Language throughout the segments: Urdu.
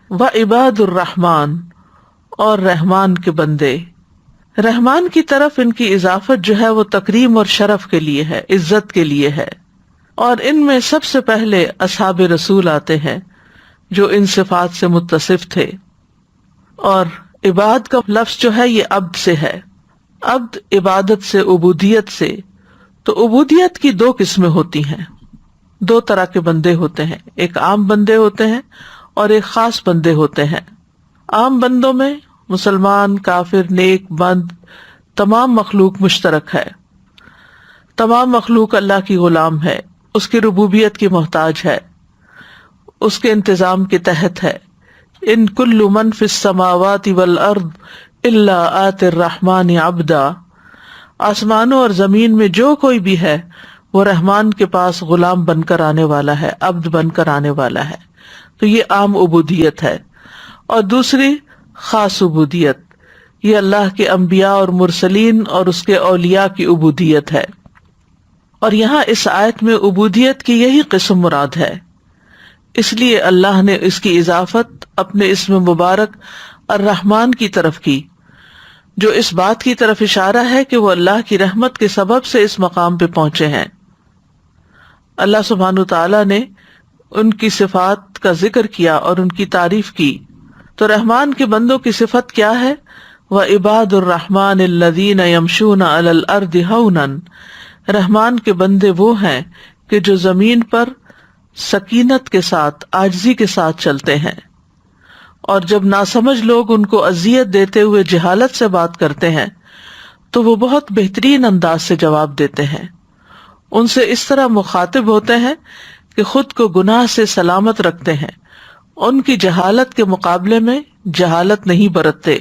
وعباد الرحمن، اور رحمان کے بندے. رحمان کی طرف ان کی اضافت جو ہے وہ تکریم اور شرف کے لیے ہے، عزت کے لیے ہے. اور ان میں سب سے پہلے اصحاب رسول آتے ہیں جو ان صفات سے متصف تھے. اور عباد کا لفظ جو ہے یہ عبد سے ہے، عبد عبادت سے، عبودیت سے. تو عبودیت کی دو قسمیں ہوتی ہیں، دو طرح کے بندے ہوتے ہیں، ایک عام بندے ہوتے ہیں اور ایک خاص بندے ہوتے ہیں. عام بندوں میں مسلمان، کافر، نیک، بند، تمام مخلوق مشترک ہے. تمام مخلوق اللہ کی غلام ہے، اس کی ربوبیت کی محتاج ہے، اس کے انتظام کے تحت ہے. ان کل من فی السماوات والارض الا آتی الرحمن عبدا. آسمانوں اور زمین میں جو کوئی بھی ہے وہ رحمان کے پاس غلام بن کر آنے والا ہے، عبد بن کر آنے والا ہے. تو یہ عام عبودیت ہے. اور دوسری خاص عبودیت، یہ اللہ کے انبیاء اور مرسلین اور اس کے اولیاء کی عبودیت ہے. اور یہاں اس آیت میں عبودیت کی یہی قسم مراد ہے، اس لیے اللہ نے اس کی اضافت اپنے اسم مبارک الرحمن کی طرف کی، جو اس بات کی طرف اشارہ ہے کہ وہ اللہ کی رحمت کے سبب سے اس مقام پہ پہنچے ہیں. اللہ سبحانہ تعالیٰ نے ان کی صفات کا ذکر کیا اور ان کی تعریف کی. تو رحمان کے بندوں کی صفت کیا ہے؟ وَعِبَادُ الرَّحْمَنِ الَّذِينَ يَمْشُونَ عَلَى الْأَرْضِ هَوْنًا. رحمان کے بندے وہ ہیں کہ جو زمین پر سکینت کے ساتھ، عاجزی کے ساتھ چلتے ہیں، اور جب ناسمجھ لوگ ان کو اذیت دیتے ہوئے جہالت سے بات کرتے ہیں تو وہ بہت بہترین انداز سے جواب دیتے ہیں. ان سے اس طرح مخاطب ہوتے ہیں کہ خود کو گناہ سے سلامت رکھتے ہیں، ان کی جہالت کے مقابلے میں جہالت نہیں برتتے.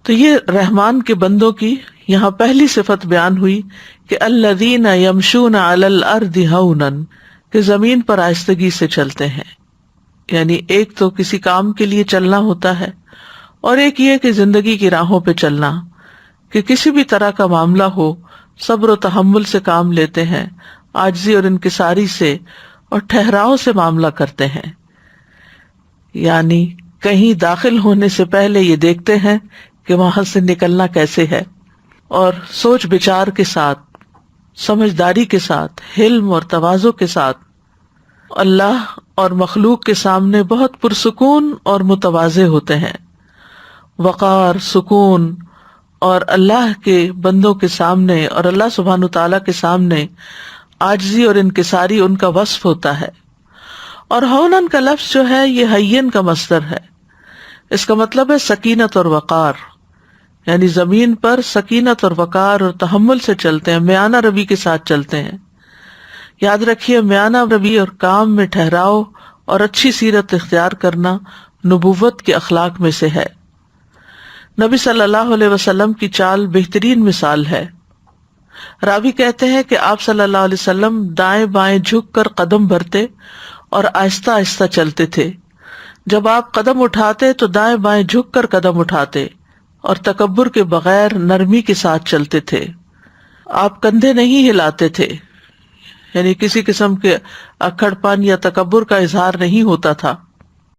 تو یہ رحمان کے بندوں کی یہاں پہلی صفت بیان ہوئی کہ الذین یمشون علی الارض ہونا، کہ زمین پر آہستگی سے چلتے ہیں. یعنی ایک تو کسی کام کے لیے چلنا ہوتا ہے، اور ایک یہ کہ زندگی کی راہوں پہ چلنا، کہ کسی بھی طرح کا معاملہ ہو صبر و تحمل سے کام لیتے ہیں، عاجزی اور انکساری سے اور ٹھہراؤ سے معاملہ کرتے ہیں. یعنی کہیں داخل ہونے سے پہلے یہ دیکھتے ہیں کہ وہاں سے نکلنا کیسے ہے، اور سوچ بچار کے ساتھ، سمجھداری کے ساتھ، حلم اور تواضع کے ساتھ اللہ اور مخلوق کے سامنے بہت پرسکون اور متواضع ہوتے ہیں. وقار، سکون، اور اللہ کے بندوں کے سامنے اور اللہ سبحانہ تعالیٰ کے سامنے عاجزی اور انکساری ان کا وصف ہوتا ہے. اور ہونن کا لفظ جو ہے یہ ہین کا مصدر ہے، اس کا مطلب ہے سکینت اور وقار. یعنی زمین پر سکینت اور وقار اور تحمل سے چلتے ہیں، میانہ روی کے ساتھ چلتے ہیں. یاد رکھیے میانہ روی اور کام میں ٹھہراؤ اور اچھی سیرت اختیار کرنا نبوت کے اخلاق میں سے ہے. نبی صلی اللہ علیہ وسلم کی چال بہترین مثال ہے. راوی کہتے ہیں کہ آپ صلی اللہ علیہ وسلم دائیں بائیں جھک کر قدم بھرتے اور آہستہ آہستہ چلتے تھے. جب آپ قدم اٹھاتے تو دائیں بائیں جھک کر قدم اٹھاتے اور تکبر کے بغیر نرمی کے ساتھ چلتے تھے. آپ کندھے نہیں ہلاتے تھے، یعنی کسی قسم کے اکھڑ پن یا تکبر کا اظہار نہیں ہوتا تھا.